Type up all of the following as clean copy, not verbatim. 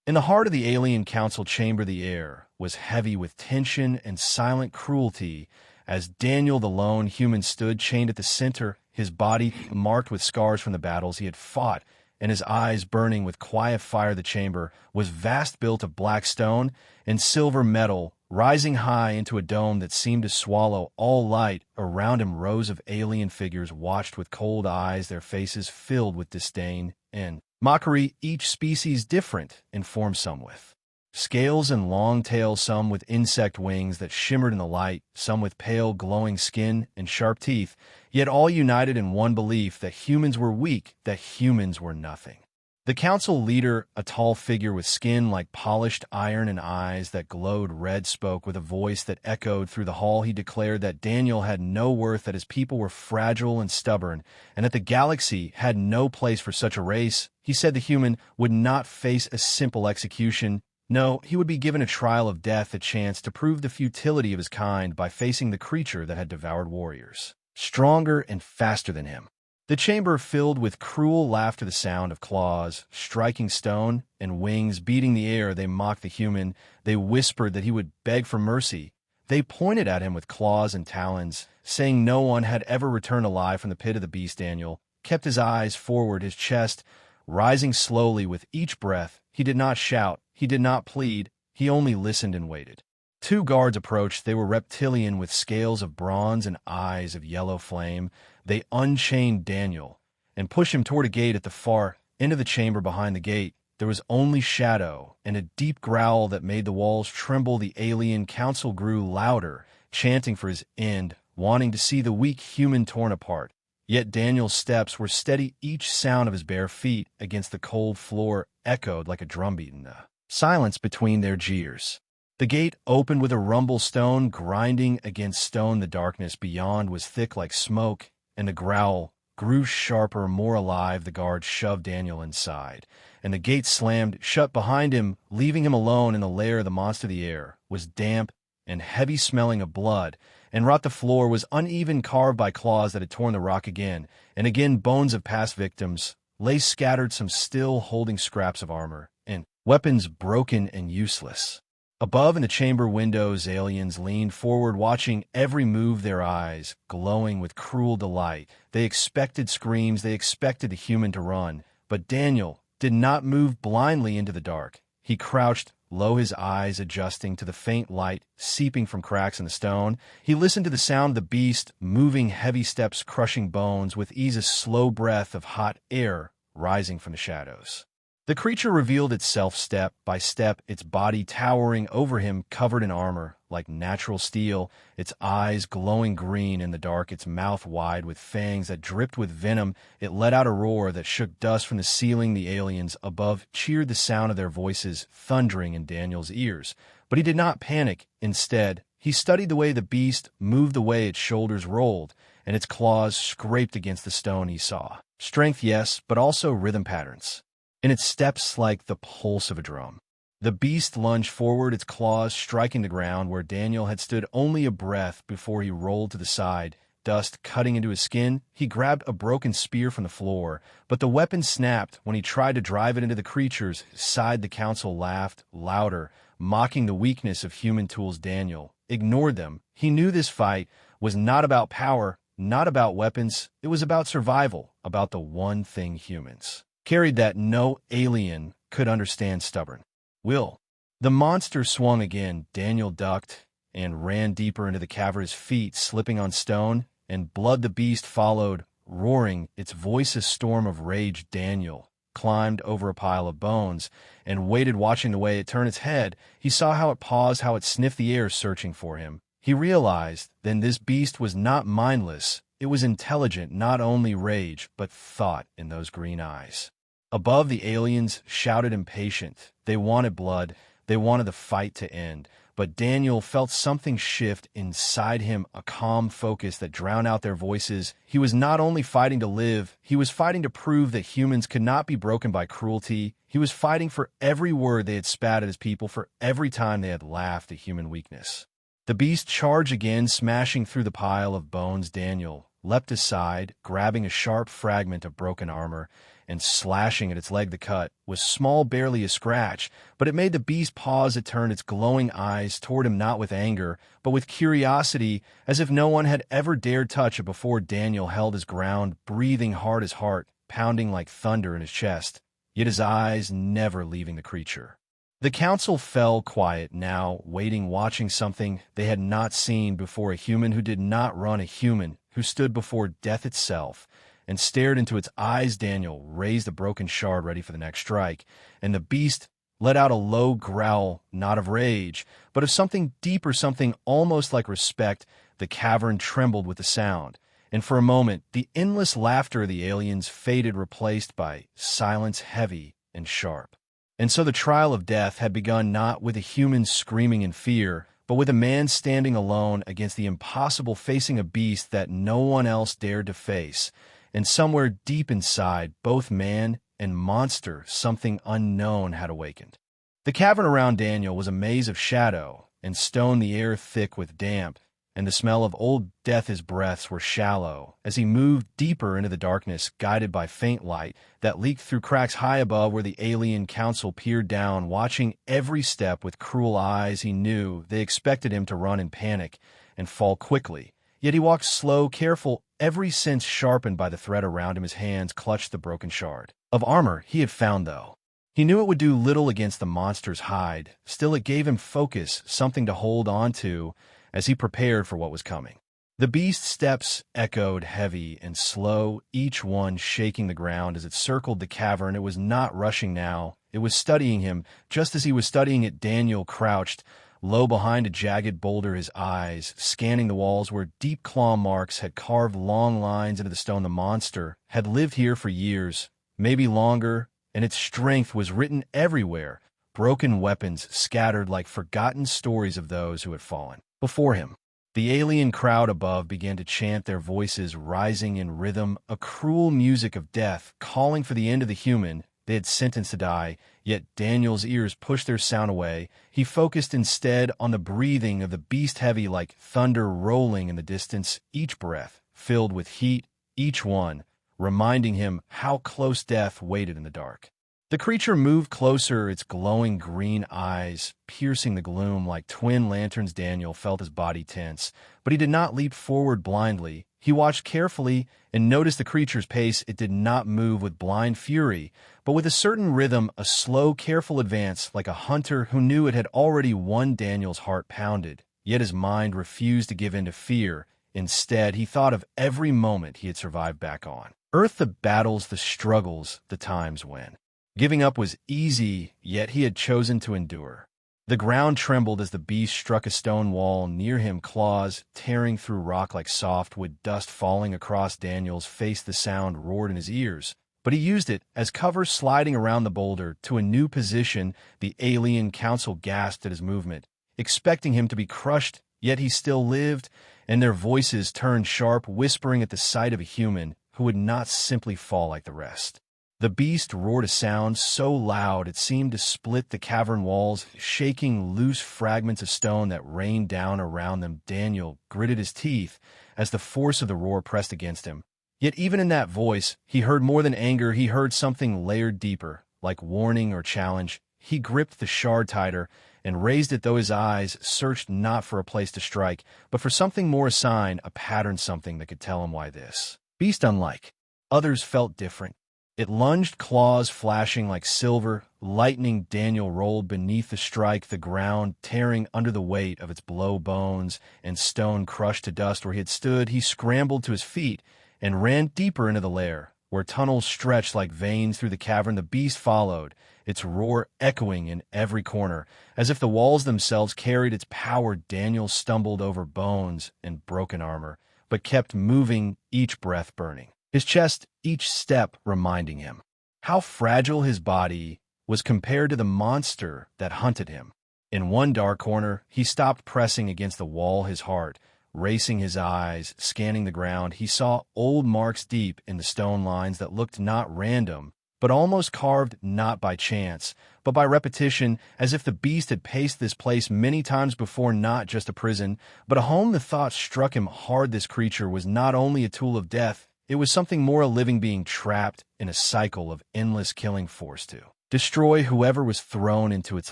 In the heart of the alien council chamber, the air was heavy with tension and silent cruelty as Daniel, the lone human, stood chained at the center, his body marked with scars from the battles he had fought, and his eyes burning with quiet fire. The chamber was vast, built of black stone and silver metal, rising high into a dome that seemed to swallow all light. Around him, rows of alien figures watched with cold eyes, their faces filled with disdain and mockery, each species different in form, some with scales and long tails, some with insect wings that shimmered in the light, some with pale, glowing skin and sharp teeth, yet all united in one belief that humans were weak, that humans were nothing. The council leader, a tall figure with skin like polished iron and eyes that glowed red, spoke with a voice that echoed through the hall. He declared that Daniel had no worth, that his people were fragile and stubborn, and that the galaxy had no place for such a race. He said the human would not face a simple execution. No, he would be given a trial of death, a chance to prove the futility of his kind by facing the creature that had devoured warriors, stronger and faster than him. The chamber filled with cruel laughter, the sound of claws striking stone and wings beating the air. They mocked the human. They whispered that he would beg for mercy. They pointed at him with claws and talons, saying no one had ever returned alive from the pit of the beast. Daniel kept his eyes forward, his chest rising slowly with each breath. He did not shout. He did not plead. He only listened and waited. Two guards approached. They were reptilian with scales of bronze and eyes of yellow flame. They unchained Daniel and pushed him toward a gate at the far end of the chamber. Behind the gate, there was only shadow and a deep growl that made the walls tremble. The alien council grew louder, chanting for his end, wanting to see the weak human torn apart. Yet Daniel's steps were steady. Each sound of his bare feet against the cold floor echoed like a drumbeat in the silence between their jeers. The gate opened with a rumble, stone grinding against stone. The darkness beyond was thick like smoke, and the growl grew sharper, more alive. The guard shoved Daniel inside, and the gate slammed shut behind him, leaving him alone in the lair of the monster. The air was damp and heavy, smelling of blood and rot. The floor was uneven, carved by claws that had torn the rock again, and again bones of past victims lay scattered, some still holding scraps of armor and weapons broken and useless. Above in the chamber windows, aliens leaned forward, watching every move, their eyes glowing with cruel delight. They expected screams, they expected the human to run, but Daniel did not move blindly into the dark. He crouched low, his eyes adjusting to the faint light seeping from cracks in the stone. He listened to the sound of the beast, moving heavy steps, crushing bones with ease, a slow breath of hot air rising from the shadows. The creature revealed itself step by step, its body towering over him, covered in armor like natural steel, its eyes glowing green in the dark, its mouth wide with fangs that dripped with venom. It let out a roar that shook dust from the ceiling. The aliens above cheered, the sound of their voices thundering in Daniel's ears. But he did not panic. Instead, he studied the way the beast moved, the way its shoulders rolled and its claws scraped against the stone. He saw strength, yes, but also rhythm patterns in its steps, like the pulse of a drum. The beast lunged forward, its claws striking the ground where Daniel had stood only a breath before. He rolled to the side, dust cutting into his skin. He grabbed a broken spear from the floor, but the weapon snapped when he tried to drive it into the creature's side. The council laughed louder, mocking the weakness of human tools. Daniel ignored them. He knew this fight was not about power, not about weapons. It was about survival, about the one thing humans carried that no alien could understand: stubborn will. The monster swung again. Daniel ducked and ran deeper into the cavern, his feet slipping on stone and blood. The beast followed, roaring, its voice a storm of rage. Daniel climbed over a pile of bones and waited, watching the way it turned its head. He saw how it paused, how it sniffed the air, searching for him. He realized then this beast was not mindless. It was intelligent, not only rage, but thought in those green eyes. Above, the aliens shouted, impatient. They wanted blood. They wanted the fight to end. But Daniel felt something shift inside him, a calm focus that drowned out their voices. He was not only fighting to live, he was fighting to prove that humans could not be broken by cruelty. He was fighting for every word they had spat at his people, for every time they had laughed at human weakness. The beast charged again, smashing through the pile of bones. Daniel leapt aside, grabbing a sharp fragment of broken armor, and slashing at its leg. The cut was small, barely a scratch, but it made the beast pause. It turned its glowing eyes toward him, not with anger, but with curiosity, as if no one had ever dared touch it before. Daniel held his ground, breathing hard, his heart pounding like thunder in his chest, yet his eyes never leaving the creature. The council fell quiet now, waiting, watching something they had not seen before. A human who did not run, a human who stood before death itself and stared into its eyes. Daniel raised a broken shard, ready for the next strike, and the beast let out a low growl, not of rage, but of something deeper, something almost like respect. The cavern trembled with the sound, and for a moment the endless laughter of the aliens faded, replaced by silence heavy and sharp. And so the trial of death had begun, not with a human screaming in fear, but with a man standing alone against the impossible, facing a beast that no one else dared to face. And somewhere deep inside both man and monster, something unknown had awakened. The cavern around Daniel was a maze of shadow and stone, the air thick with damp, and the smell of old death. His breaths were shallow as he moved deeper into the darkness, guided by faint light that leaked through cracks high above where the alien council peered down, watching every step with cruel eyes. He knew they expected him to run in panic and fall quickly, yet he walked slow, careful, every sense sharpened by the threat around him. His hands clutched the broken shard of armor he had found, though. He knew it would do little against the monster's hide. Still, it gave him focus, something to hold on to as he prepared for what was coming. The beast's steps echoed heavy and slow, each one shaking the ground as it circled the cavern. It was not rushing now. It was studying him, just as he was studying it. Daniel crouched low behind a jagged boulder, his eyes scanning the walls where deep claw marks had carved long lines into the stone. The monster had lived here for years, maybe longer, and its strength was written everywhere. Broken weapons scattered like forgotten stories of those who had fallen before him. The alien crowd above began to chant, their voices rising in rhythm, a cruel music of death, calling for the end of the human they had sentenced to die. Yet Daniel's ears pushed their sound away. He focused instead on the breathing of the beast, heavy like thunder rolling in the distance, each breath filled with heat, each one reminding him how close death waited in the dark. The creature moved closer, its glowing green eyes piercing the gloom like twin lanterns. Daniel felt his body tense, but he did not leap forward blindly. He watched carefully and noticed the creature's pace. It did not move with blind fury, but with a certain rhythm, a slow, careful advance, like a hunter who knew it had already won. Daniel's heart pounded, yet his mind refused to give in to fear. Instead, he thought of every moment he had survived back on Earth, the battles, the struggles, the times when giving up was easy, yet he had chosen to endure. The ground trembled as the beast struck a stone wall near him, claws tearing through rock like soft wood, dust falling across Daniel's face. The sound roared in his ears, but he used it as cover, sliding around the boulder to a new position. The alien council gasped at his movement, expecting him to be crushed, yet he still lived, and their voices turned sharp, whispering at the sight of a human who would not simply fall like the rest. The beast roared a sound so loud it seemed to split the cavern walls, shaking loose fragments of stone that rained down around them. Daniel gritted his teeth as the force of the roar pressed against him. Yet even in that voice, he heard more than anger. He heard something layered deeper, like warning or challenge. He gripped the shard tighter and raised it, though his eyes searched not for a place to strike, but for something more, a sign, a pattern, something that could tell him why this beast, unlike others, felt different. It lunged, claws flashing like silver lightning. Daniel rolled beneath the strike, the ground tearing under the weight of its blow, bones and stone crushed to dust. Where he had stood, he scrambled to his feet and ran deeper into the lair, where tunnels stretched like veins through the cavern. The beast followed, its roar echoing in every corner, as if the walls themselves carried its power. Daniel stumbled over bones and broken armor, but kept moving, each breath burning his chest, each step reminding him how fragile his body was compared to the monster that hunted him. In one dark corner, he stopped, pressing against the wall, his heart racing, his eyes scanning the ground. He saw old marks deep in the stone lines that looked not random, but almost carved, not by chance, but by repetition, as if the beast had paced this place many times before, not just a prison, but a home. The thought struck him hard. This creature was not only a tool of death, It was something more a living being trapped in a cycle of endless killing forced to destroy whoever was thrown into its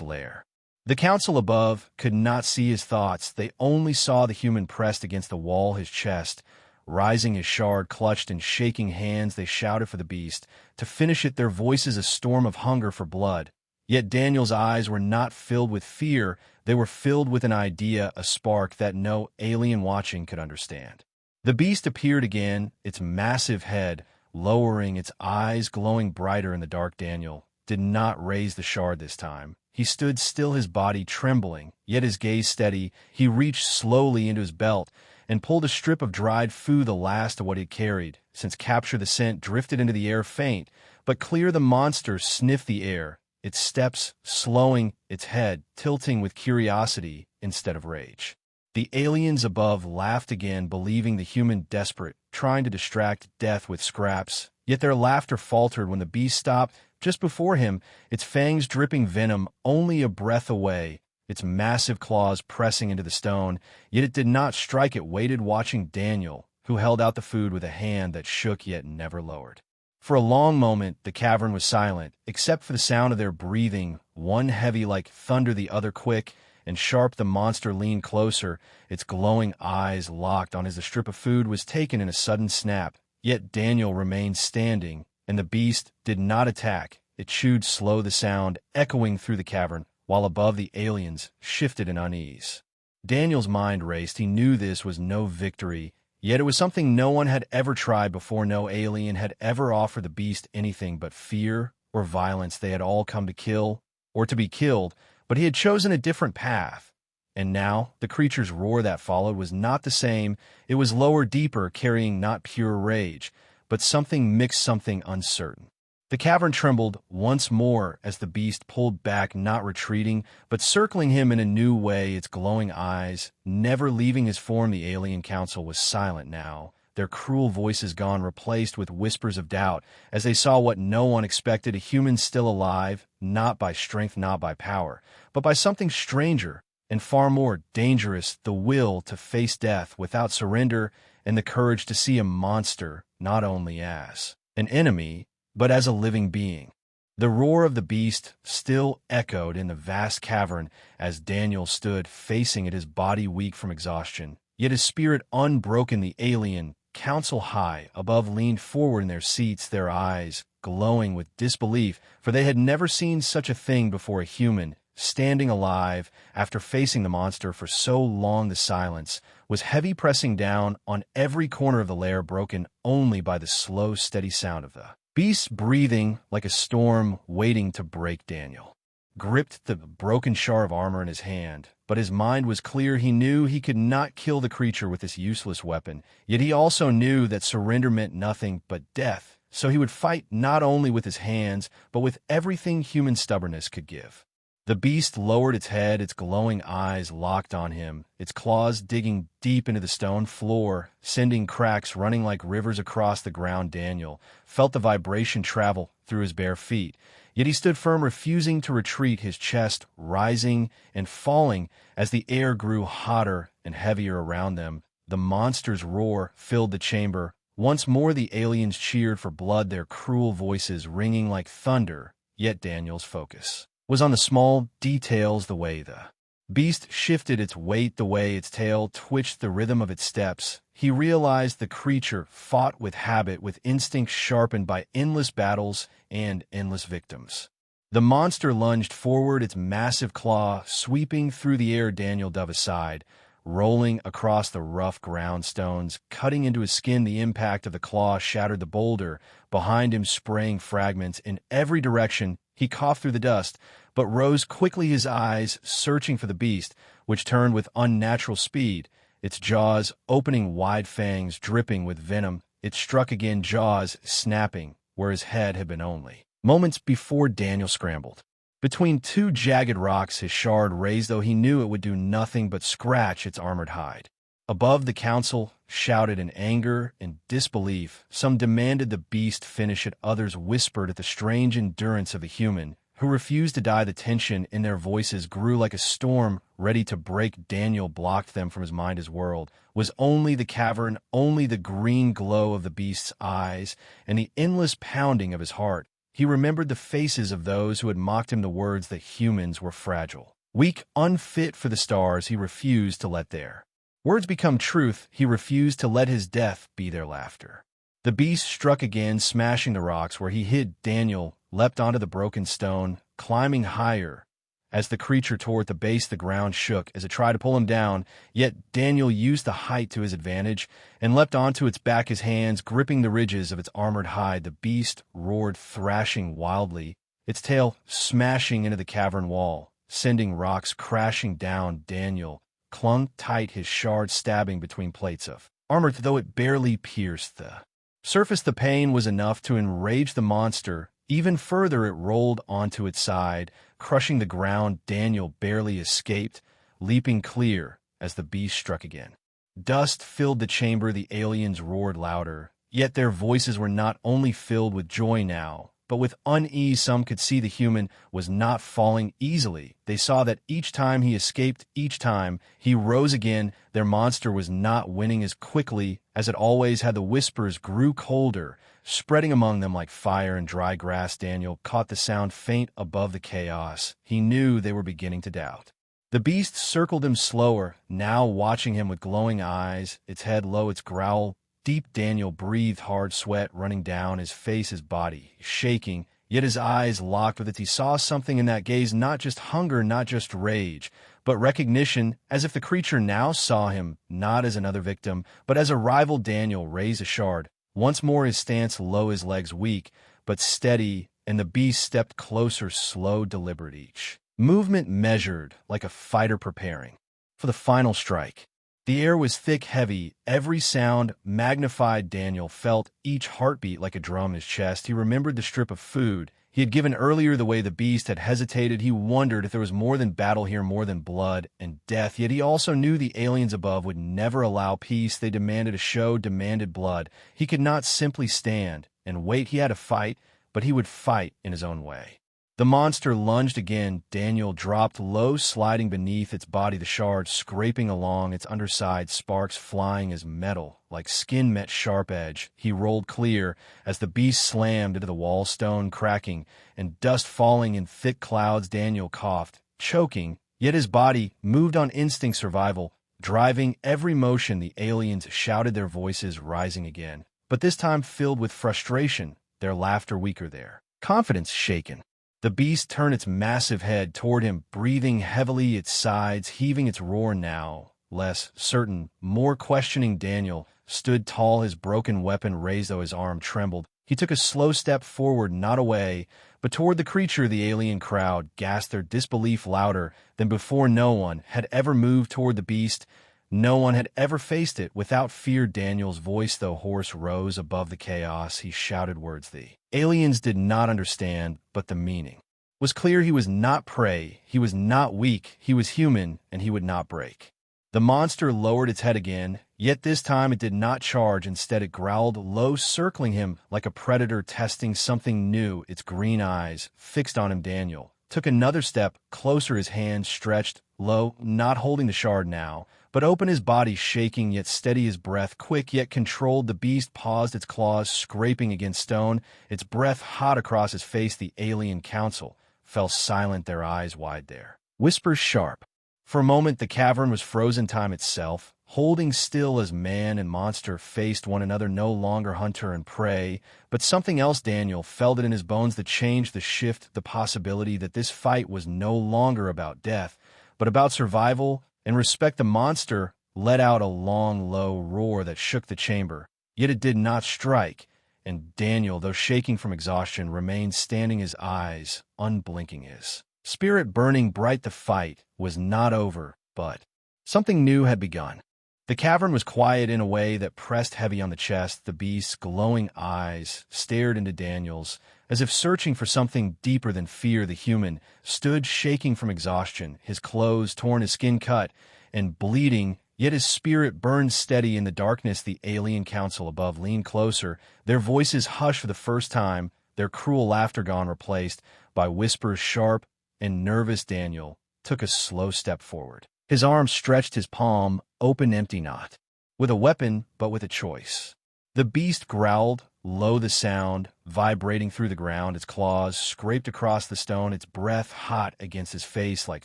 lair. The council above could not see his thoughts. They only saw the human pressed against the wall, his chest rising, his shard clutched in shaking hands. They shouted for the beast to finish it, their voices a storm of hunger for blood. Yet Daniel's eyes were not filled with fear. They were filled with an idea, a spark that no alien watching could understand. The beast appeared again, its massive head lowering, its eyes glowing brighter in the dark. Daniel did not raise the shard this time. He stood still, his body trembling, yet his gaze steady. He reached slowly into his belt and pulled a strip of dried food, the last of what he carried. Since capture, the scent drifted into the air, faint but clear. The monster sniffed the air, its steps slowing, its head tilting with curiosity instead of rage. The aliens above laughed again, believing the human desperate, trying to distract death with scraps. Yet their laughter faltered when the beast stopped just before him, its fangs dripping venom only a breath away, its massive claws pressing into the stone. Yet it did not strike. It waited, watching Daniel, who held out the food with a hand that shook yet never lowered. For a long moment, the cavern was silent, except for the sound of their breathing, one heavy like thunder, the other quick and sharp. The monster leaned closer, its glowing eyes locked on as the strip of food was taken in a sudden snap. Yet Daniel remained standing, and the beast did not attack. It chewed slow, the sound echoing through the cavern, while above the aliens shifted in unease. Daniel's mind raced. He knew this was no victory, yet it was something no one had ever tried before. No alien had ever offered the beast anything but fear or violence. They had all come to kill, or to be killed, but he had chosen a different path. And now, the creature's roar that followed was not the same. It was lower, deeper, carrying not pure rage, but something mixed, something uncertain. The cavern trembled once more as the beast pulled back, not retreating, but circling him in a new way, its glowing eyes never leaving his form. The alien council was silent now, their cruel voices gone, replaced with whispers of doubt, as they saw what no one expected: a human still alive, not by strength, not by power, but by something stranger and far more dangerous, the will to face death without surrender, and the courage to see a monster not only as an enemy, but as a living being. The roar of the beast still echoed in the vast cavern as Daniel stood facing it, his body weak from exhaustion, yet his spirit unbroken. The alien council high above leaned forward in their seats, their eyes glowing with disbelief, for they had never seen such a thing before, a human standing alive after facing the monster for so long. The silence was heavy, pressing down on every corner of the lair, broken only by the slow, steady sound of the beast's breathing, like a storm waiting to break. Daniel gripped the broken shard of armor in his hand, but his mind was clear. He knew he could not kill the creature with this useless weapon, yet he also knew that surrender meant nothing but death. So he would fight not only with his hands, but with everything human stubbornness could give. The beast lowered its head, its glowing eyes locked on him, its claws digging deep into the stone floor, sending cracks running like rivers across the ground. Daniel felt the vibration travel through his bare feet, yet he stood firm, refusing to retreat, his chest rising and falling as the air grew hotter and heavier around them. The monster's roar filled the chamber. Once more the aliens cheered for blood, their cruel voices ringing like thunder, yet Daniel's focus was on the small details, the way the beast shifted its weight, the way its tail twitched, the rhythm of its steps. He realized the creature fought with habit, with instincts sharpened by endless battles and endless victims. The monster lunged forward, its massive claw sweeping through the air. Daniel dove aside, rolling across the rough ground, stones cutting into his skin. The impact of the claw shattered the boulder behind him, spraying fragments in every direction. He coughed through the dust, but rose quickly, his eyes searching for the beast, which turned with unnatural speed, its jaws opening wide, fangs dripping with venom. It struck again, jaws snapping where his head had been only moments before. Daniel scrambled between two jagged rocks, his shard raised, though he knew it would do nothing but scratch its armored hide. Above, the council shouted in anger and disbelief. Some demanded the beast finish it, others whispered at the strange endurance of the human, who refused to die. The tension in their voices grew like a storm ready to break. Daniel blocked them from his mind. His world was only the cavern, only the green glow of the beast's eyes, and the endless pounding of his heart. He remembered the faces of those who had mocked him, the words that humans were fragile, weak, unfit for the stars. He refused to let their words become truth. He refused to let his death be their laughter. The beast struck again, smashing the rocks where he hid. Daniel leapt onto the broken stone, climbing higher. As the creature tore at the base, the ground shook as it tried to pull him down, yet Daniel used the height to his advantage and leapt onto its back, his hands gripping the ridges of its armored hide. The beast roared, thrashing wildly, its tail smashing into the cavern wall, sending rocks crashing down. Daniel clung tight, his shards stabbing between plates of armor, though it barely pierced the surface. The pain was enough to enrage the monster. Even further, it rolled onto its side, crushing the ground. Daniel barely escaped, leaping clear as the beast struck again. Dust filled the chamber. The aliens roared louder, yet their voices were not only filled with joy now, but with unease. Some could see the human was not falling easily. They saw that each time he escaped, each time he rose again, their monster was not winning as quickly as it always had. The whispers grew colder, spreading among them like fire and dry grass. Daniel caught the sound faint above the chaos. He knew they were beginning to doubt. The beast circled him slower, now watching him with glowing eyes, its head low, its growl deep. Daniel breathed hard, sweat running down his face, his body shaking, yet his eyes locked with it. He saw something in that gaze, not just hunger, not just rage, but recognition, as if the creature now saw him not as another victim, but as a rival. Daniel raised a shard, once more his stance low, his legs weak, but steady, and the beast stepped closer, slow, deliberate, each movement measured, like a fighter preparing for the final strike. The air was thick, heavy, every sound magnified. Daniel felt each heartbeat like a drum in his chest. He remembered the strip of food he had given earlier, the way the beast had hesitated. He wondered if there was more than battle here, more than blood and death. Yet he also knew the aliens above would never allow peace. They demanded a show, demanded blood. He could not simply stand and wait. He had to fight, but he would fight in his own way. The monster lunged again. Daniel dropped low, sliding beneath its body, the shards scraping along its underside, sparks flying as metal, like skin met sharp edge. He rolled clear as the beast slammed into the wall, stone cracking and dust falling in thick clouds. Daniel coughed, choking, yet his body moved on instinct, survival, driving every motion. The aliens shouted, their voices rising again, but this time filled with frustration, their laughter weaker, their confidence shaken. The beast turned its massive head toward him, breathing heavily, its sides heaving, its roar now less certain, more questioning. Daniel stood tall, his broken weapon raised, though his arm trembled. He took a slow step forward, not away, but toward the creature. The alien crowd gasped their disbelief louder than before. No one had ever moved toward the beast. No one had ever faced it without fear. Daniel's voice, though hoarse, rose above the chaos. He shouted words the aliens did not understand, but the meaning was clear. He was not prey, he was not weak, he was human, and he would not break. The monster lowered its head again, yet this time it did not charge. Instead, it growled low, circling him like a predator testing something new, its green eyes fixed on him. Daniel took another step closer, his hand stretched low, not holding the shard now, but open, his body shaking yet steady, his breath quick yet controlled. The beast paused, its claws scraping against stone, its breath hot across his face. The alien council fell silent, their eyes wide, their whispers sharp. For a moment the cavern was frozen, time itself, holding still as man and monster faced one another, no longer hunter and prey, but something else. Daniel felt it in his bones, the change, the shift, the possibility that this fight was no longer about death, but about survival and respect. The monster let out a long, low roar that shook the chamber, yet it did not strike, and Daniel, though shaking from exhaustion, remained standing, his eyes unblinking, his spirit burning bright. The fight was not over, but something new had begun. The cavern was quiet in a way that pressed heavy on the chest. The beast's glowing eyes stared into Daniel's, as if searching for something deeper than fear. The human stood shaking from exhaustion, his clothes torn, his skin cut and bleeding, yet his spirit burned steady in the darkness. The alien council above leaned closer, their voices hushed for the first time, their cruel laughter gone, replaced by whispers sharp and nervous. Daniel took a slow step forward. His arm stretched, his palm open, empty, not with a weapon, but with a choice. The beast growled, low the sound, vibrating through the ground. Its claws scraped across the stone, its breath hot against his face like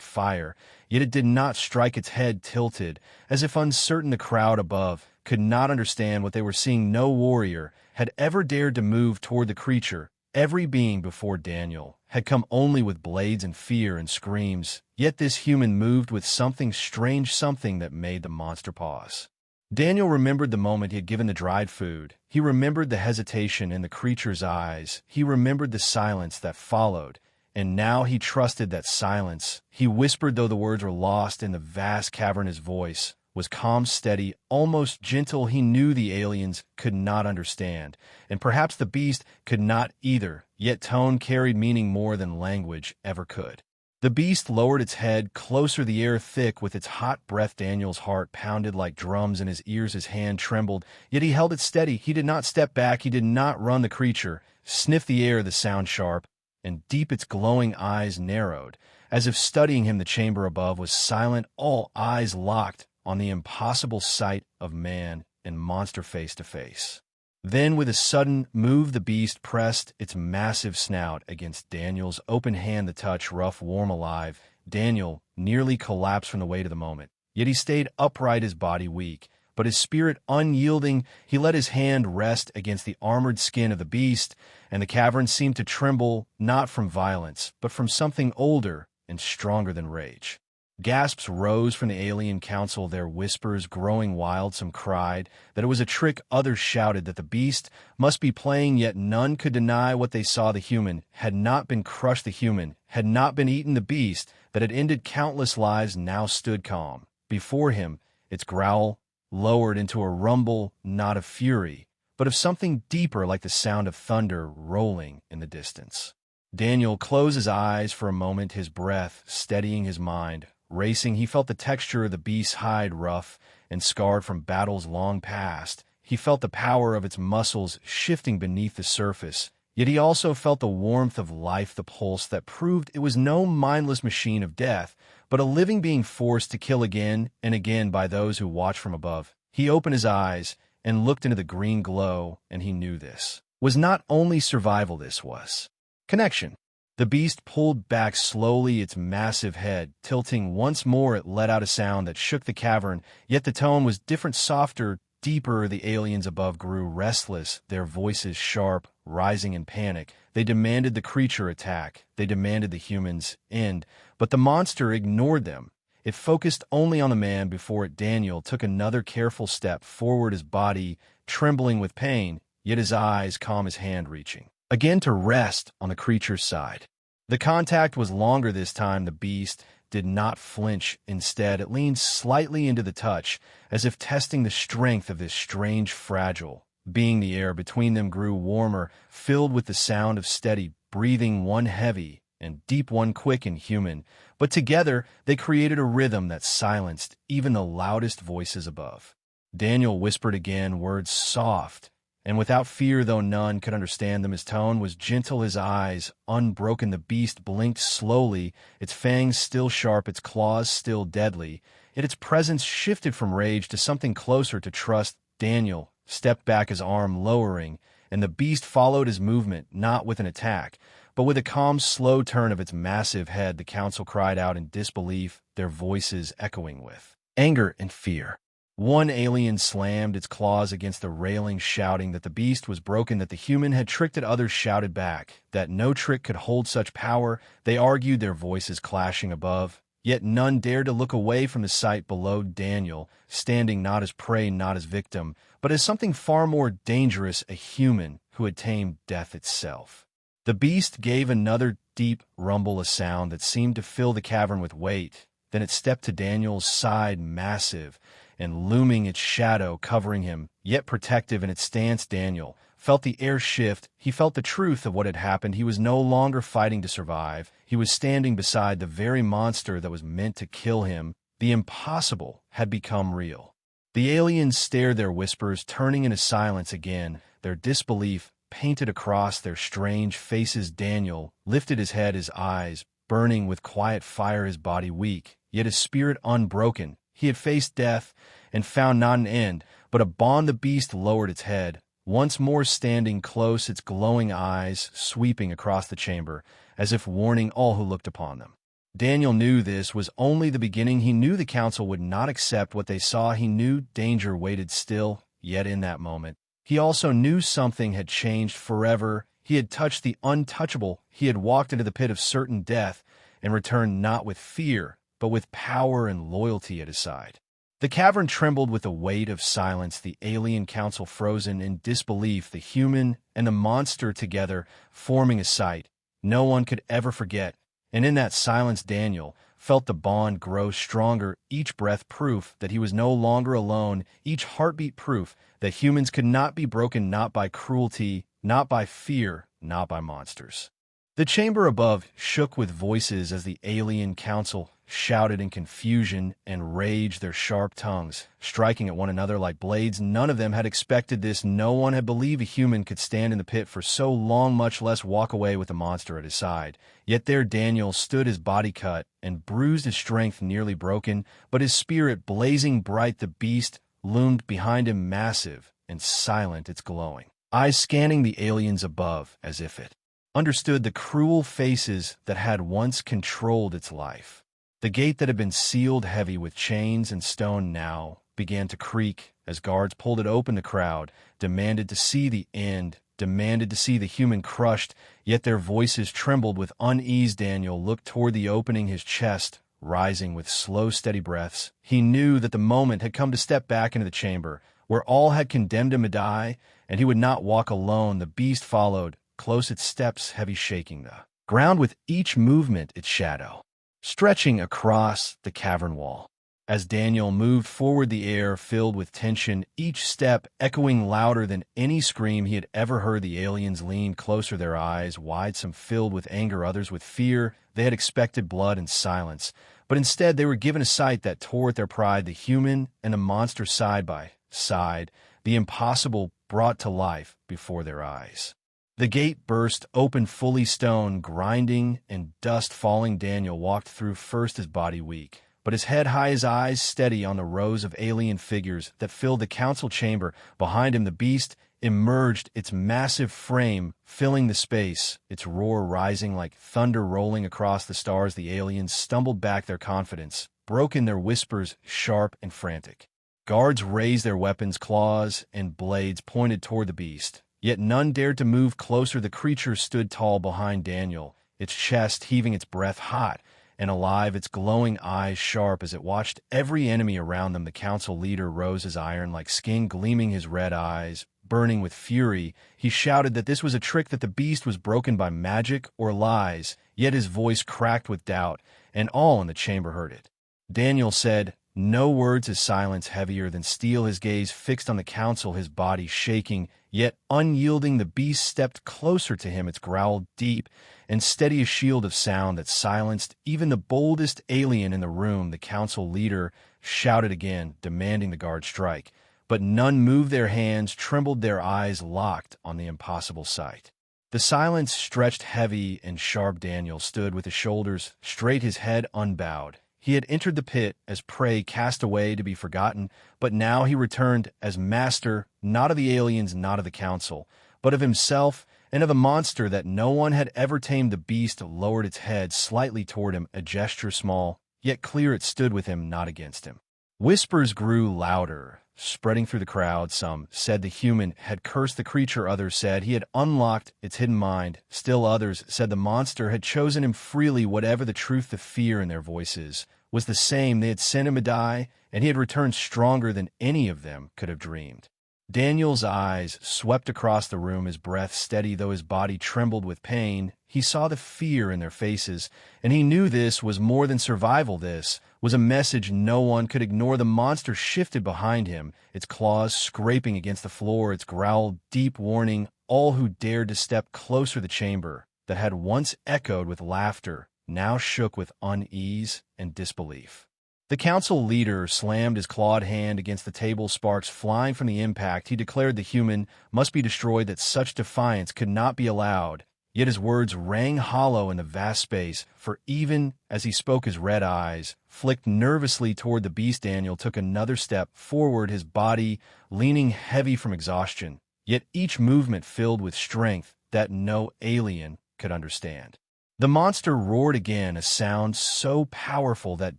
fire. Yet it did not strike, its head tilted, as if uncertain. The crowd above could not understand what they were seeing. No warrior had ever dared to move toward the creature. Every being before Daniel had come only with blades and fear and screams. Yet this human moved with something strange, something that made the monster pause. Daniel remembered the moment he had given the dried food. He remembered the hesitation in the creature's eyes. He remembered the silence that followed. And now he trusted that silence. He whispered, though the words were lost in the vast cavern. His voice was calm, steady, almost gentle. He knew the aliens could not understand, and perhaps the beast could not either, yet tone carried meaning more than language ever could. The beast lowered its head closer, the air thick with its hot breath. Daniel's heart pounded like drums in his ears. His hand trembled, yet he held it steady. He did not step back. He did not run. The creature sniffed the air, the sound sharp and deep. Its glowing eyes narrowed, as if studying him. The chamber above was silent, all eyes locked on the impossible sight of man and monster face to face. Then, with a sudden move, the beast pressed its massive snout against Daniel's open hand. The touch, rough, warm, alive. Daniel nearly collapsed from the weight of the moment. Yet he stayed upright, his body weak, but his spirit unyielding. He let his hand rest against the armored skin of the beast, and the cavern seemed to tremble, not from violence, but from something older and stronger than rage. Gasps rose from the alien council, their whispers growing wild. Some cried that it was a trick, others shouted that the beast must be playing, yet none could deny what they saw. The human had not been crushed, the human had not been eaten. The beast that had ended countless lives now stood calm before him, its growl lowered into a rumble, not of fury, but of something deeper, like the sound of thunder rolling in the distance. Daniel closed his eyes for a moment, his breath steadying, his mind racing. He felt the texture of the beast's hide, rough and scarred from battles long past. He felt the power of its muscles shifting beneath the surface. Yet he also felt the warmth of life, the pulse that proved it was no mindless machine of death, but a living being forced to kill again and again by those who watch from above. He opened his eyes and looked into the green glow, and he knew this was not only survival, this was connection. The beast pulled back slowly, its massive head tilting once more. It let out a sound that shook the cavern, yet the tone was different, softer, deeper. The aliens above grew restless, their voices sharp, rising in panic. They demanded the creature attack. They demanded the humans end, but the monster ignored them. It focused only on the man before it. Daniel took another careful step forward, his body trembling with pain, yet his eyes calm, his hand reaching again to rest on the creature's side. The contact was longer this time. The beast did not flinch. Instead, it leaned slightly into the touch, as if testing the strength of this strange, fragile being. The air between them grew warmer, filled with the sound of steady breathing, one heavy and deep, one quick and human. But together, they created a rhythm that silenced even the loudest voices above. Daniel whispered again, words soft and without fear, though none could understand them. His tone was gentle, his eyes unbroken. The beast blinked slowly, its fangs still sharp, its claws still deadly. Yet its presence shifted from rage to something closer, to trust. Daniel stepped back, his arm lowering, and the beast followed his movement, not with an attack, but with a calm, slow turn of its massive head. The council cried out in disbelief, their voices echoing with anger and fear. One alien slammed its claws against the railing, shouting that the beast was broken, that the human had tricked it. Others shouted back that no trick could hold such power. They argued, their voices clashing above. Yet none dared to look away from the sight below. Daniel, standing not as prey, not as victim, but as something far more dangerous, a human who had tamed death itself. The beast gave another deep rumble, a sound that seemed to fill the cavern with weight. Then it stepped to Daniel's side, massive and looming, its shadow covering him, yet protective in its stance. Daniel felt the air shift. He felt the truth of what had happened. He was no longer fighting to survive. He was standing beside the very monster that was meant to kill him. The impossible had become real. The aliens stared, their whispers turning into silence again, their disbelief painted across their strange faces. Daniel lifted his head, his eyes burning with quiet fire, his body weak, yet his spirit unbroken. He had faced death and found not an end, but a bond. The beast lowered its head, once more standing close, its glowing eyes sweeping across the chamber, as if warning all who looked upon them. Daniel knew this was only the beginning. He knew the council would not accept what they saw. He knew danger waited still, yet in that moment, he also knew something had changed forever. He had touched the untouchable. He had walked into the pit of certain death and returned not with fear, but with power and loyalty at his side. The cavern trembled with the weight of silence, the alien council frozen in disbelief, the human and the monster together forming a sight no one could ever forget. And in that silence, Daniel felt the bond grow stronger, each breath proof that he was no longer alone, each heartbeat proof that humans could not be broken, not by cruelty, not by fear, not by monsters. The chamber above shook with voices as the alien council shouted in confusion and rage, their sharp tongues striking at one another like blades. None of them had expected this. No one had believed a human could stand in the pit for so long, much less walk away with a monster at his side. Yet there Daniel stood, his body cut and bruised, his strength nearly broken, but his spirit blazing bright. The beast loomed behind him, massive and silent, its glowing eyes scanning the aliens above as if it understood the cruel faces that had once controlled its life. The gate that had been sealed heavy with chains and stone now began to creak as guards pulled it open. The crowd demanded to see the end, demanded to see the human crushed, yet their voices trembled with unease. Daniel looked toward the opening, his chest rising with slow, steady breaths. He knew that the moment had come to step back into the chamber where all had condemned him to die, and he would not walk alone. The beast followed, close, its steps heavy, shaking the ground with each movement, its shadow stretching across the cavern wall. As Daniel moved forward, the air filled with tension, each step echoing louder than any scream he had ever heard. The aliens leaned closer, their eyes wide, some filled with anger, others with fear. They had expected blood and silence, but instead they were given a sight that tore at their pride, the human and the monster side by side, the impossible brought to life before their eyes. The gate burst open, fully stone grinding and dust falling. Daniel walked through first, his body weak, but his head high, his eyes steady on the rows of alien figures that filled the council chamber. Behind him, the beast emerged, its massive frame filling the space, its roar rising like thunder rolling across the stars. The aliens stumbled back, their confidence broken, their whispers sharp and frantic. Guards raised their weapons, claws and blades pointed toward the beast. Yet none dared to move closer. The creature stood tall behind Daniel, its chest heaving, its breath hot and alive, its glowing eyes sharp as it watched every enemy around them. The council leader rose, his iron like skin gleaming, his red eyes burning with fury. He shouted that this was a trick, that the beast was broken by magic or lies, yet his voice cracked with doubt, and all in the chamber heard it. Daniel said no words, his silence heavier than steel, his gaze fixed on the council, his body shaking, yet unyielding. The beast stepped closer to him, its growl deep and steady, a shield of sound that silenced even the boldest alien in the room. The council leader shouted again, demanding the guard strike, but none moved, their hands trembled, their eyes locked on the impossible sight. The silence stretched heavy and sharp. Daniel stood with his shoulders straight, his head unbowed. He had entered the pit as prey cast away to be forgotten, but now he returned as master, not of the aliens, not of the council, but of himself and of a monster that no one had ever tamed. The beast lowered its head slightly toward him, a gesture small, yet clear. It stood with him, not against him. Whispers grew louder, spreading through the crowd. Some said the human had cursed the creature, others said he had unlocked its hidden mind. Still others said the monster had chosen him freely. Whatever the truth, the fear in their voices was the same. They had sent him to die, and he had returned stronger than any of them could have dreamed. Daniel's eyes swept across the room, his breath steady though his body trembled with pain. He saw the fear in their faces, and he knew this was more than survival. This was a message no one could ignore. The monster shifted behind him, its claws scraping against the floor, its growl deep, warning all who dared to step closer. The chamber that had once echoed with laughter now shook with unease and disbelief. The council leader slammed his clawed hand against the table, sparks flying from the impact. He declared the human must be destroyed, that such defiance could not be allowed. Yet his words rang hollow in the vast space, for even as he spoke, his red eyes flicked nervously toward the beast. Daniel took another step forward, his body leaning heavy from exhaustion, yet each movement filled with strength that no alien could understand. The monster roared again, a sound so powerful that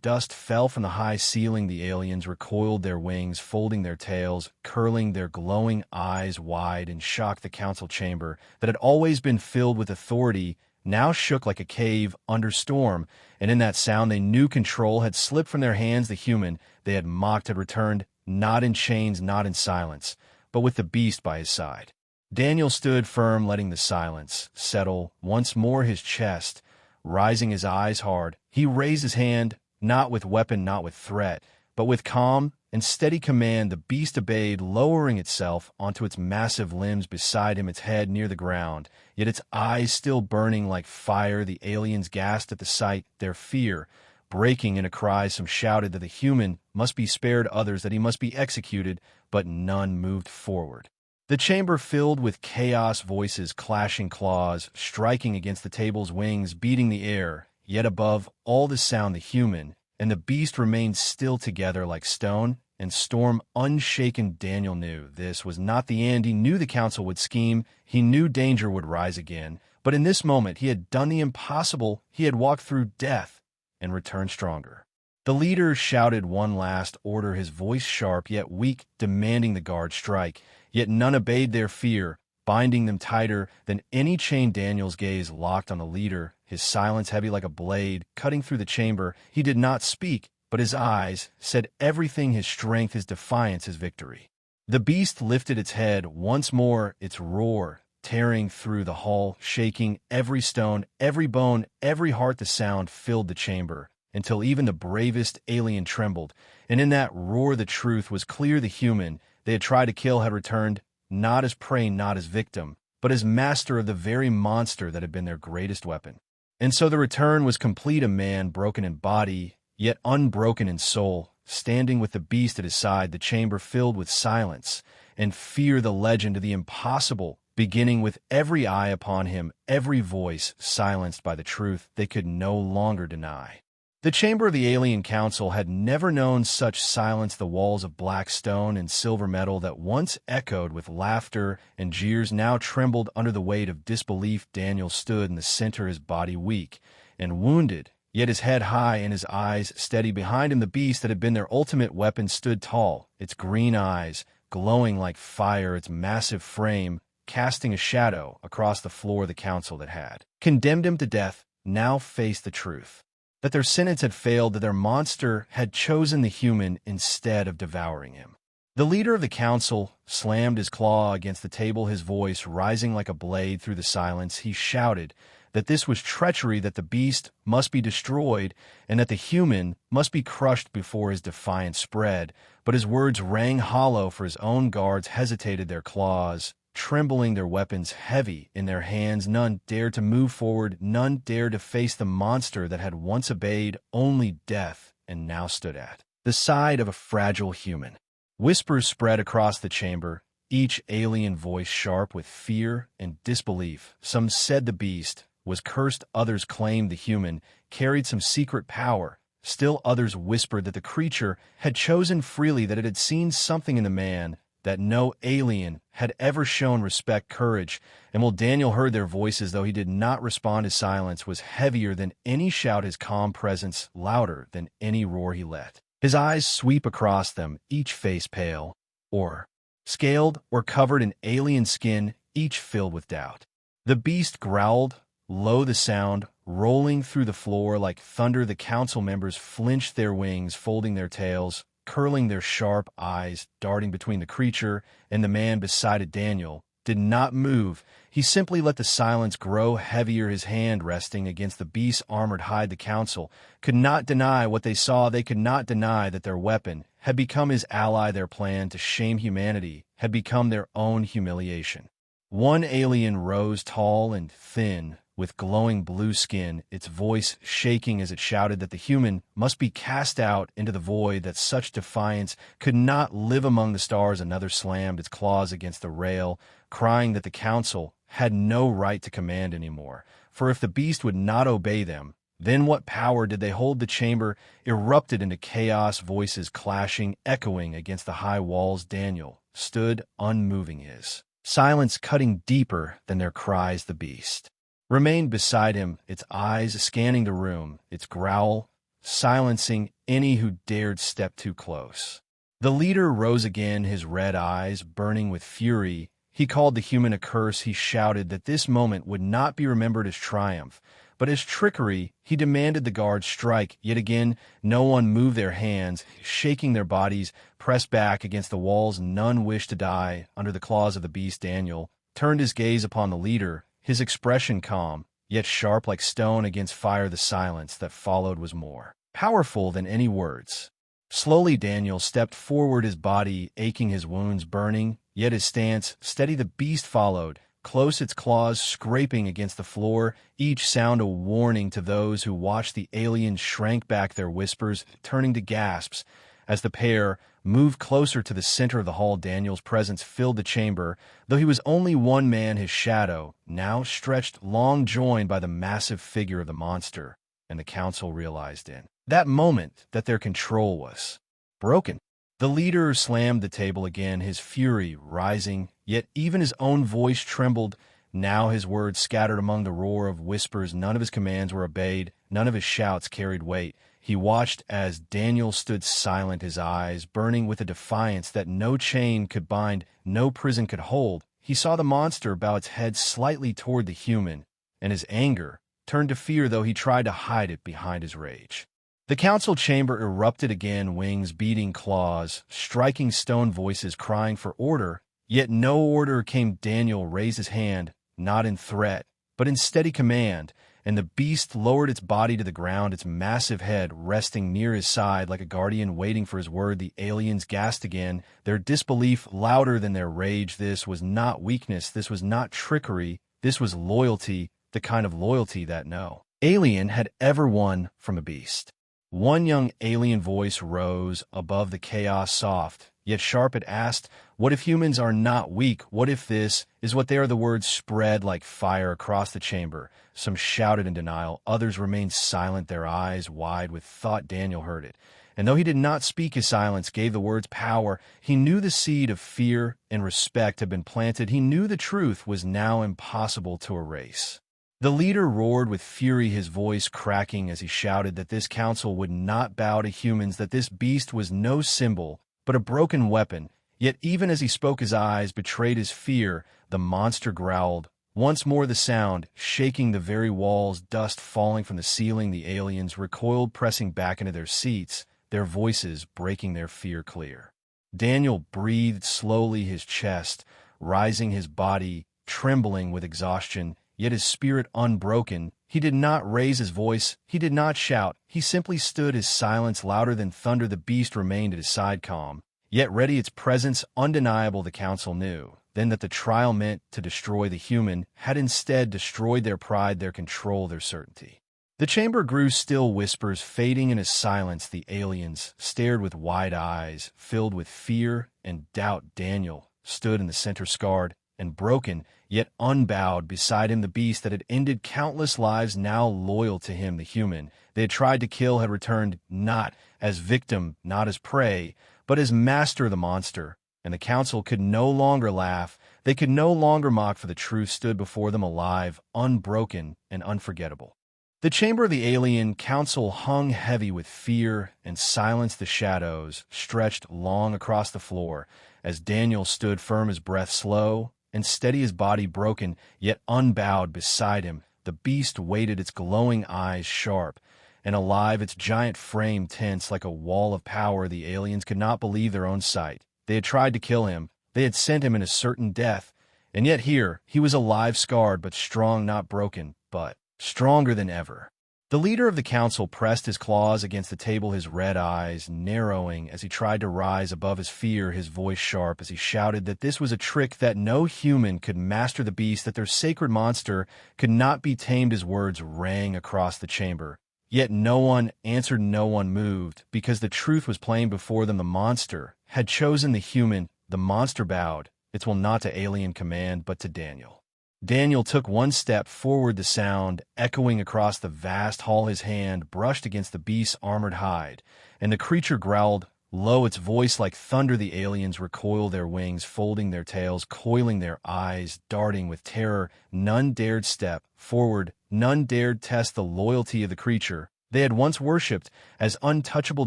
dust fell from the high ceiling. The aliens recoiled their wings, folding their tails, curling their glowing eyes wide in shock. The council chamber, that had always been filled with authority, now shook like a cave under storm, and in that sound they knew control had slipped from their hands. The human they had mocked had returned, not in chains, not in silence, but with the beast by his side. Daniel stood firm, letting the silence settle once more his chest, rising his eyes hard. He raised his hand, not with weapon, not with threat, but with calm and steady command. The beast obeyed, lowering itself onto its massive limbs beside him, its head near the ground, yet its eyes still burning like fire. The aliens gasped at the sight, their fear breaking into cries. Some shouted that the human must be spared, others that he must be executed, but none moved forward. The chamber filled with chaos, voices clashing, claws striking against the table's wings, beating the air. Yet above all the sound, the human and the beast remained still together like stone and storm, unshaken. Daniel knew this was not the end. He knew the council would scheme. He knew danger would rise again. But in this moment, he had done the impossible. He had walked through death and returned stronger. The leader shouted one last order, his voice sharp yet weak, demanding the guard strike. Yet none obeyed, their fear binding them tighter than any chain. Daniel's gaze locked on the leader, his silence heavy like a blade cutting through the chamber. He did not speak, but his eyes said everything, his strength, his defiance, his victory. The beast lifted its head once more, its roar tearing through the hall, shaking every stone, every bone, every heart. The sound filled the chamber until even the bravest alien trembled, and in that roar the truth was clear. The human they had tried to kill had returned, not as prey, not as victim, but as master of the very monster that had been their greatest weapon. And so the return was complete, a man broken in body, yet unbroken in soul, standing with the beast at his side, the chamber filled with silence and fear, the legend of the impossible beginning with every eye upon him, every voice silenced by the truth they could no longer deny. The chamber of the alien council had never known such silence. The walls of black stone and silver metal that once echoed with laughter and jeers now trembled under the weight of disbelief. Daniel stood in the center, his body weak and wounded, yet his head high and his eyes steady. Behind him, the beast that had been their ultimate weapon stood tall, its green eyes glowing like fire, its massive frame casting a shadow across the floor. The council that had condemned him to death now faced the truth, that their sentence had failed, that their monster had chosen the human instead of devouring him. The leader of the council slammed his claw against the table, his voice rising like a blade through the silence. He shouted that this was treachery, that the beast must be destroyed, and that the human must be crushed before his defiance spread. But his words rang hollow, for his own guards hesitated, their claws trembling, their weapons heavy in their hands. None dared to move forward, none dared to face the monster that had once obeyed only death and now stood at the side of a fragile human. Whispers spread across the chamber, each alien voice sharp with fear and disbelief. Some said the beast was cursed, others claimed the human carried some secret power. Still others whispered that the creature had chosen freely, that it had seen something in the man that no alien had ever shown: respect, courage. And while Daniel heard their voices, though he did not respond, his silence was heavier than any shout, his calm presence louder than any roar he let. His eyes sweep across them, each face pale, or scaled, or covered in alien skin, each filled with doubt. The beast growled, low the sound, rolling through the floor like thunder. The council members flinched their wings, folding their tails, curling their sharp eyes, darting between the creature and the man beside it. Daniel did not move. He simply let the silence grow heavier, his hand resting against the beast's armored hide. The council could not deny what they saw. They could not deny that their weapon had become his ally. Their plan to shame humanity had become their own humiliation. One alien rose tall and thin, with glowing blue skin, its voice shaking as it shouted that the human must be cast out into the void, that such defiance could not live among the stars. Another slammed its claws against the rail, crying that the council had no right to command anymore, for if the beast would not obey them, then what power did they hold? The chamber erupted into chaos, voices clashing, echoing against the high walls. Daniel stood unmoving, his silence cutting deeper than their cries. The beast remained beside him, its eyes scanning the room, its growl silencing any who dared step too close. The leader rose again, his red eyes burning with fury. He called the human a curse. He shouted that this moment would not be remembered as triumph, but as trickery. He demanded the guards strike. Yet again, no one moved. Their hands, shaking, their bodies pressed back against the walls. None wished to die under the claws of the beast. Daniel turned his gaze upon the leader, his expression calm, yet sharp like stone against fire. The silence that followed was more powerful than any words. Slowly Daniel stepped forward, his body aching, his wounds burning, yet his stance steady. The beast followed, close, its claws scraping against the floor, each sound a warning to those who watched. The aliens shrank back, their whispers turning to gasps as the pair moved closer to the center of the hall. Daniel's presence filled the chamber, though he was only one man. His shadow now stretched long, joined by the massive figure of the monster, and the council realized in that moment that their control was broken. The leader slammed the table again, his fury rising, yet even his own voice trembled. Now his words scattered among the roar of whispers. None of his commands were obeyed, none of his shouts carried weight. He watched as Daniel stood silent, his eyes burning with a defiance that no chain could bind, no prison could hold. He saw the monster bow its head slightly toward the human, and his anger turned to fear, though he tried to hide it behind his rage. The council chamber erupted again, wings beating, claws striking stone, voices crying for order. Yet no order came. Daniel raised his hand, not in threat, but in steady command, and the beast lowered its body to the ground, its massive head resting near his side like a guardian waiting for his word. The aliens gasped again, their disbelief louder than their rage. This was not weakness, this was not trickery, this was loyalty, the kind of loyalty that no alien had ever won from a beast. One young alien voice rose above the chaos, soft yet sharp. It asked, "What if humans are not weak? What if this is what they are?" The words spread like fire across the chamber. Some shouted in denial, others remained silent, their eyes wide with thought. Daniel heard it, and though he did not speak, his silence gave the words power. He knew the seed of fear and respect had been planted. He knew the truth was now impossible to erase. The leader roared with fury, his voice cracking as he shouted that this council would not bow to humans, that this beast was no symbol, but a broken weapon. Yet even as he spoke, his eyes betrayed his fear. The monster growled once more, the sound shaking the very walls, dust falling from the ceiling. The aliens recoiled, pressing back into their seats, their voices breaking their fear clear. Daniel breathed slowly, his chest rising, his body trembling with exhaustion, yet his spirit unbroken. He did not raise his voice, he did not shout, he simply stood, his silence louder than thunder. The beast remained at his side, calm, yet ready, its presence undeniable. The council knew then that the trial meant to destroy the human had instead destroyed their pride, their control, their certainty. The chamber grew still, whispers fading in his silence. The aliens stared with wide eyes, filled with fear and doubt. Daniel stood in the center, scarred and broken, yet unbowed. Beside him, the beast that had ended countless lives, now loyal to him. The human they had tried to kill had returned, not as victim, not as prey, but as master of the monster. And the council could no longer laugh. They could no longer mock, for the truth stood before them, alive, unbroken, and unforgettable. The chamber of the alien council hung heavy with fear and silence. The shadows stretched long across the floor as Daniel stood firm, his breath slow and steady, his body broken, yet unbowed. Beside him, the beast waited, its glowing eyes sharp and alive, its giant frame tense like a wall of power. The aliens could not believe their own sight. They had tried to kill him, they had sent him in a certain death, and yet here he was alive, scarred, but strong, not broken, but stronger than ever. The leader of the council pressed his claws against the table, his red eyes narrowing as he tried to rise above his fear, his voice sharp as he shouted that this was a trick, that no human could master the beast, that their sacred monster could not be tamed. His words rang across the chamber. Yet no one answered, no one moved, because the truth was plain before them. The monster had chosen the human. The monster bowed its will not to alien command, but to Daniel. Daniel took one step forward, the sound echoing across the vast hall. His hand brushed against the beast's armored hide, and the creature growled low, its voice like thunder. The aliens recoiled, their wings folding, their tails coiling, their eyes darting with terror. None dared step forward, none dared test the loyalty of the creature they had once worshipped as untouchable.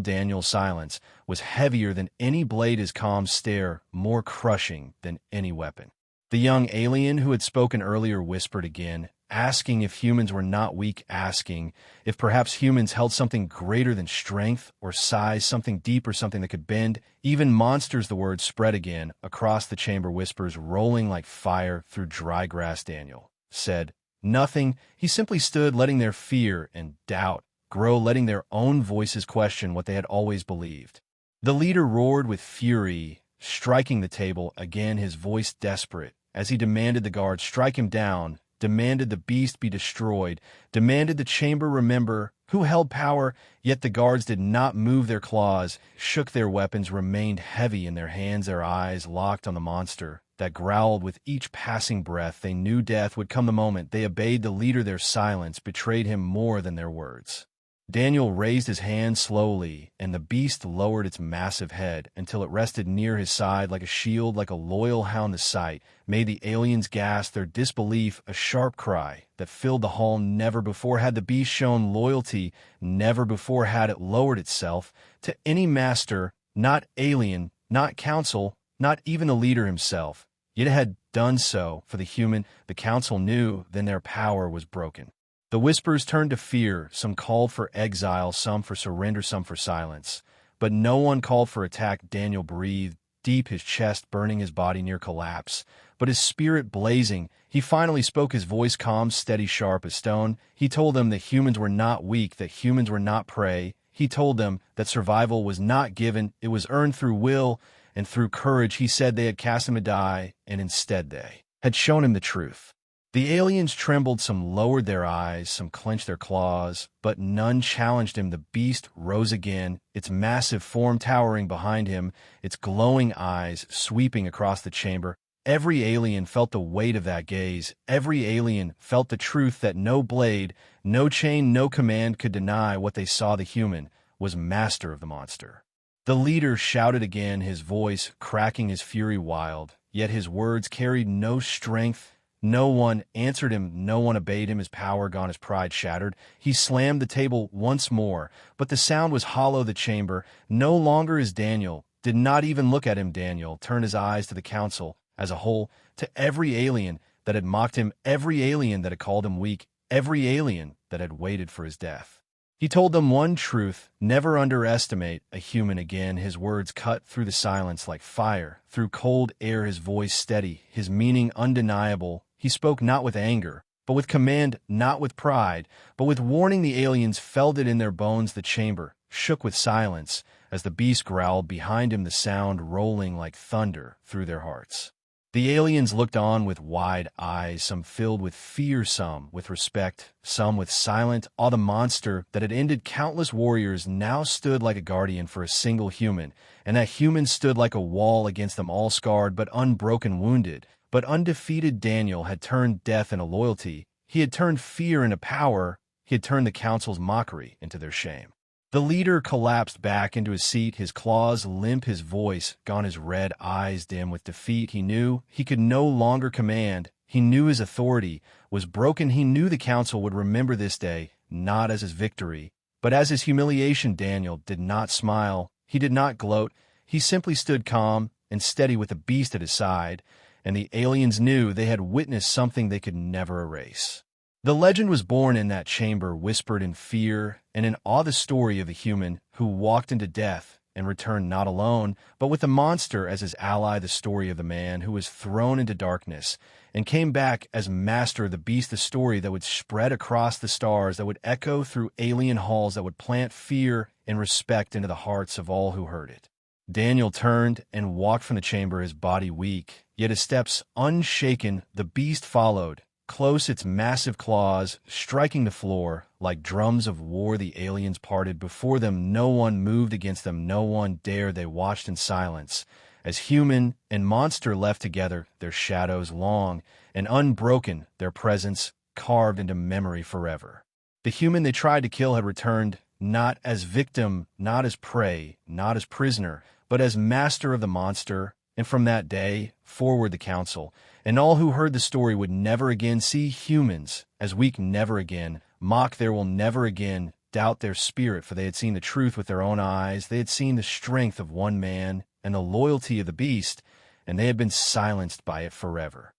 Daniel's silence was heavier than any blade, his calm stare more crushing than any weapon. The young alien who had spoken earlier whispered again, asking if humans were not weak, asking if perhaps humans held something greater than strength or size, something deeper, something that could bend even monsters. The words spread again across the chamber, whispers rolling like fire through dry grass. Daniel said nothing. He simply stood, letting their fear and doubt grow, letting their own voices question what they had always believed. The leader roared with fury, striking the table again, his voice desperate, as he demanded the guards strike him down, demanded the beast be destroyed, demanded the chamber remember who held power. Yet the guards did not move. Their claws shook, their weapons remained heavy in their hands, their eyes locked on the monster that growled with each passing breath. They knew death would come the moment they obeyed the leader. Their silence betrayed him more than their words. Daniel raised his hand slowly, and the beast lowered its massive head until it rested near his side like a shield, like a loyal hound. The sight made the aliens gasp, their disbelief a sharp cry that filled the hall. Never before had the beast shown loyalty, never before had it lowered itself to any master, not alien, not council, not even the leader himself. Yet it had done so for the human. The council knew then their power was broken. The whispers turned to fear. Some called for exile, some for surrender, some for silence. But no one called for attack. Daniel breathed deep, his chest burning, his body near collapse, but his spirit blazing. He finally spoke, his voice calm, steady, sharp as stone. He told them that humans were not weak, that humans were not prey. He told them that survival was not given, it was earned through will and through courage. He said they had cast him to die, and instead they had shown him the truth. The aliens trembled, some lowered their eyes, some clenched their claws, but none challenged him. The beast rose again, its massive form towering behind him, its glowing eyes sweeping across the chamber. Every alien felt the weight of that gaze. Every alien felt the truth that no blade, no chain, no command could deny what they saw. The human was master of the monster. The leader shouted again, his voice cracking, his fury wild, yet his words carried no strength. No one answered him, no one obeyed him, his power gone, his pride shattered. He slammed the table once more, but the sound was hollow. The chamber no longer as Daniel did not even look at him. Daniel turned his eyes to the council as a whole, to every alien that had mocked him, every alien that had called him weak, every alien that had waited for his death. He told them one truth: never underestimate a human again. His words cut through the silence like fire, through cold air, his voice steady, his meaning undeniable. He spoke not with anger, but with command, not with pride, but with warning. The aliens felt it in their bones. The chamber shook with silence as the beast growled behind him, the sound rolling like thunder through their hearts. The aliens looked on with wide eyes, some filled with fear, some with respect, some with silent awe. The monster that had ended countless warriors now stood like a guardian for a single human, and that human stood like a wall against them all, scarred but unbroken, wounded but undefeated. Daniel had turned death into loyalty. He had turned fear into power. He had turned the council's mockery into their shame. The leader collapsed back into his seat, his claws limp, his voice gone, his red eyes dim with defeat. He knew he could no longer command. He knew his authority was broken. He knew the council would remember this day not as his victory, but as his humiliation. Daniel did not smile. He did not gloat. He simply stood calm and steady with the beast at his side, and the aliens knew they had witnessed something they could never erase. The legend was born in that chamber, whispered in fear and in awe, the story of a human who walked into death and returned not alone, but with the monster as his ally, the story of the man who was thrown into darkness, and came back as master of the beast, the story that would spread across the stars, that would echo through alien halls, that would plant fear and respect into the hearts of all who heard it. Daniel turned and walked from the chamber, his body weak, yet his steps unshaken. The beast followed, close, its massive claws striking the floor. Like drums of war, the aliens parted before them. No one moved against them, no one dared. They watched in silence, as human and monster left together, their shadows long and unbroken, their presence carved into memory forever. The human they tried to kill had returned, not as victim, not as prey, not as prisoner, but as master of the monster. And from that day forward, the council and all who heard the story would never again see humans as weak, never again mock. There will never again doubt their spirit, for they had seen the truth with their own eyes. They had seen the strength of one man and the loyalty of the beast, and they had been silenced by it forever.